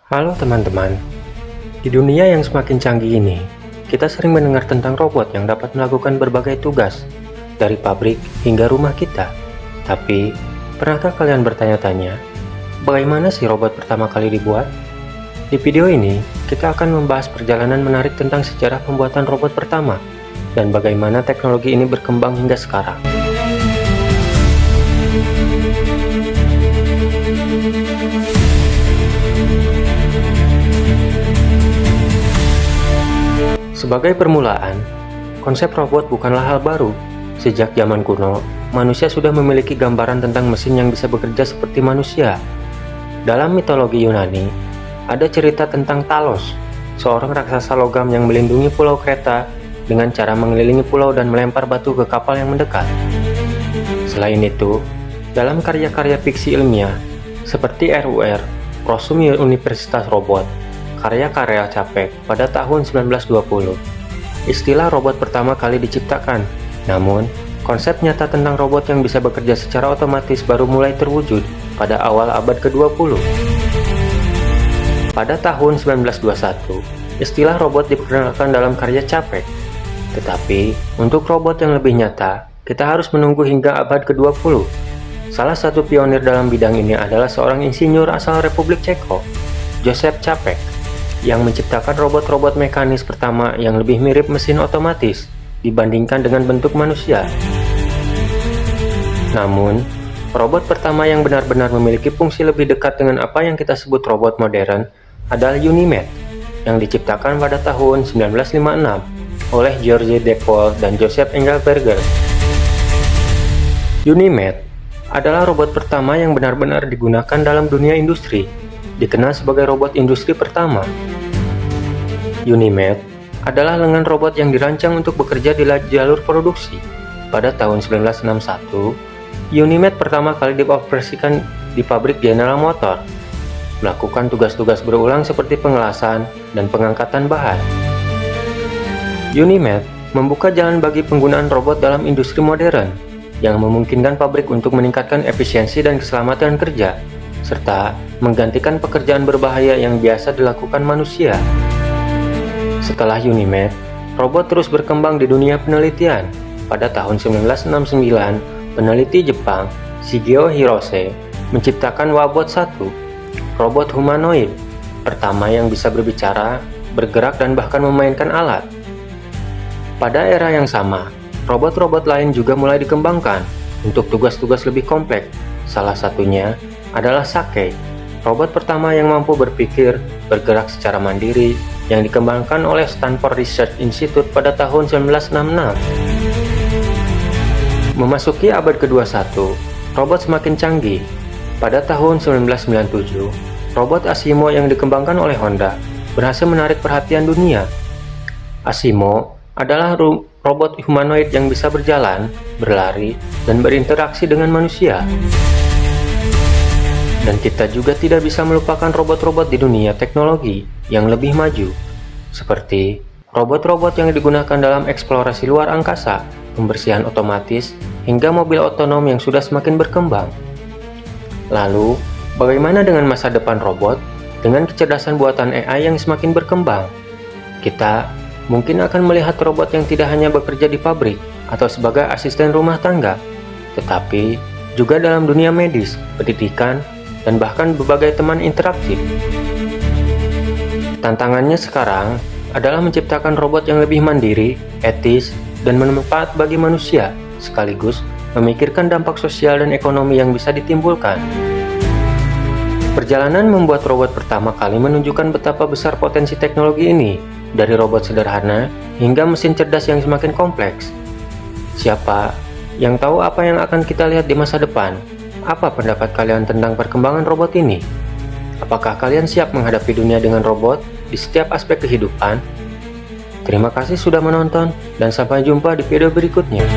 Halo teman-teman, di dunia yang semakin canggih ini, kita sering mendengar tentang robot yang dapat melakukan berbagai tugas, dari pabrik hingga rumah kita. Tapi, pernahkah kalian bertanya-tanya, bagaimana sih robot pertama kali dibuat? Di video ini, kita akan membahas perjalanan menarik tentang sejarah pembuatan robot pertama, dan bagaimana teknologi ini berkembang hingga sekarang. Sebagai permulaan, konsep robot bukanlah hal baru. Sejak zaman kuno, manusia sudah memiliki gambaran tentang mesin yang bisa bekerja seperti manusia. Dalam mitologi Yunani, ada cerita tentang Talos, seorang raksasa logam yang melindungi pulau Kreta dengan cara mengelilingi pulau dan melempar batu ke kapal yang mendekat. Selain itu, dalam karya-karya fiksi ilmiah seperti RUR, Prosum Universitas Robot, karya-karya Capek pada tahun 1920, istilah robot pertama kali diciptakan. Namun, konsep nyata tentang robot yang bisa bekerja secara otomatis baru mulai terwujud pada awal abad ke-20. Pada tahun 1921, istilah robot diperkenalkan dalam karya Capek. Tetapi, untuk robot yang lebih nyata, kita harus menunggu hingga abad ke-20. Salah satu pionir dalam bidang ini adalah seorang insinyur asal Republik Ceko, Joseph Čapek, yang menciptakan robot-robot mekanis pertama yang lebih mirip mesin otomatis dibandingkan dengan bentuk manusia. Namun, robot pertama yang benar-benar memiliki fungsi lebih dekat dengan apa yang kita sebut robot modern adalah Unimed, yang diciptakan pada tahun 1956 oleh George Dekol dan Joseph Engelberger. Unimed adalah robot pertama yang benar-benar digunakan dalam dunia industri, dikenal sebagai robot industri pertama. Unimed adalah lengan robot yang dirancang untuk bekerja di jalur produksi. Pada tahun 1961, Unimed pertama kali dioperasikan di pabrik General Motor, melakukan tugas-tugas berulang seperti pengelasan dan pengangkatan bahan. Unimed membuka jalan bagi penggunaan robot dalam industri modern, yang memungkinkan pabrik untuk meningkatkan efisiensi dan keselamatan kerja, serta menggantikan pekerjaan berbahaya yang biasa dilakukan manusia. Setelah Unimed, robot terus berkembang di dunia penelitian. Pada tahun 1969, peneliti Jepang, Shigeo Hirose, menciptakan Wabot 1, robot humanoid pertama yang bisa berbicara, bergerak, dan bahkan memainkan alat. Pada era yang sama, robot-robot lain juga mulai dikembangkan untuk tugas-tugas lebih kompleks. Salah satunya adalah Sake, robot pertama yang mampu berpikir, bergerak secara mandiri, yang dikembangkan oleh Stanford Research Institute pada tahun 1966. Memasuki abad ke-21, robot semakin canggih. Pada tahun 1997, robot Asimo yang dikembangkan oleh Honda berhasil menarik perhatian dunia. Asimo adalah robot humanoid yang bisa berjalan, berlari, dan berinteraksi dengan manusia. Dan kita juga tidak bisa melupakan robot-robot di dunia teknologi yang lebih maju, seperti robot-robot yang digunakan dalam eksplorasi luar angkasa, pembersihan otomatis, hingga mobil otonom yang sudah semakin berkembang. Lalu, bagaimana dengan masa depan robot dengan kecerdasan buatan AI yang semakin berkembang? Kita mungkin akan melihat robot yang tidak hanya bekerja di pabrik atau sebagai asisten rumah tangga, tetapi juga dalam dunia medis, pendidikan, dan bahkan berbagai teman interaktif. Tantangannya sekarang adalah menciptakan robot yang lebih mandiri, etis, dan bermanfaat bagi manusia, sekaligus memikirkan dampak sosial dan ekonomi yang bisa ditimbulkan. Perjalanan membuat robot pertama kali menunjukkan betapa besar potensi teknologi ini, dari robot sederhana hingga mesin cerdas yang semakin kompleks. Siapa yang tahu apa yang akan kita lihat di masa depan? Apa pendapat kalian tentang perkembangan robot ini? Apakah kalian siap menghadapi dunia dengan robot di setiap aspek kehidupan? Terima kasih sudah menonton, dan sampai jumpa di video berikutnya.